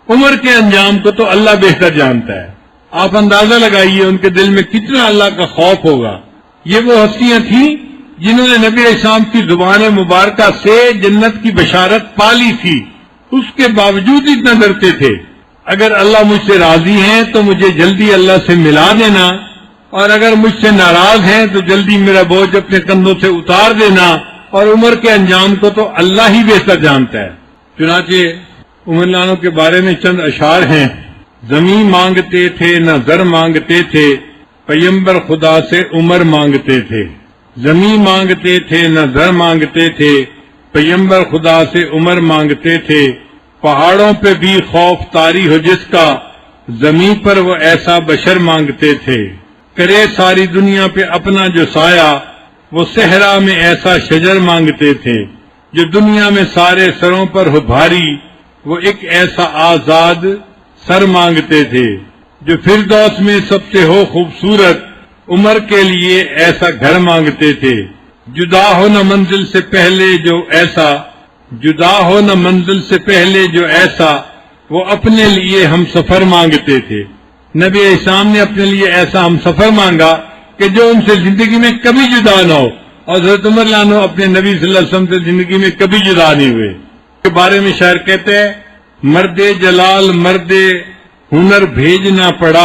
عمر کے انجام کو تو اللہ بہتر جانتا ہے۔ آپ اندازہ لگائیے ان کے دل میں کتنا اللہ کا خوف ہوگا۔ یہ وہ ہستیاں تھیں جنہوں نے نبی علیہ السلام کی زبان مبارکہ سے جنت کی بشارت پالی تھی، اس کے باوجود اتنا ڈرتے تھے، اگر اللہ مجھ سے راضی ہیں تو مجھے جلدی اللہ سے ملا دینا، اور اگر مجھ سے ناراض ہیں تو جلدی میرا بوجھ اپنے کندھوں سے اتار دینا، اور عمر کے انجام کو تو اللہ ہی بہتر جانتا ہے۔ چنانچہ عمر لانو کے بارے میں چند اشعار ہیں۔ زمین مانگتے تھے نہ زر مانگتے تھے، پیغمبر خدا سے عمر مانگتے تھے۔ زمین مانگتے تھے نہ زر مانگتے تھے، پیغمبر خدا سے عمر مانگتے تھے۔ پہاڑوں پہ بھی خوف طاری ہو جس کا، زمین پر وہ ایسا بشر مانگتے تھے۔ کرے ساری دنیا پہ اپنا جو سایہ، وہ صحرا میں ایسا شجر مانگتے تھے۔ جو دنیا میں سارے سروں پر ہو بھاری، وہ ایک ایسا آزاد سر مانگتے تھے۔ جو فردوس میں سب سے ہو خوبصورت، عمر کے لیے ایسا گھر مانگتے تھے۔ جدا ہو نہ منزل سے پہلے جو ایسا، جدا ہو نہ منزل سے پہلے جو ایسا، وہ اپنے لیے ہم سفر مانگتے تھے۔ نبی اسلام نے اپنے لیے ایسا ہم سفر مانگا کہ جو ان سے زندگی میں کبھی جدا نہ ہو، اور حضرت عمر لانو اپنے نبی صلی اللہ علیہ وسلم سے زندگی میں کبھی جدا نہیں ہوئے۔ کے بارے میں شاعر کہتے ہیں، مرد جلال مرد ہنر بھیجنا پڑا،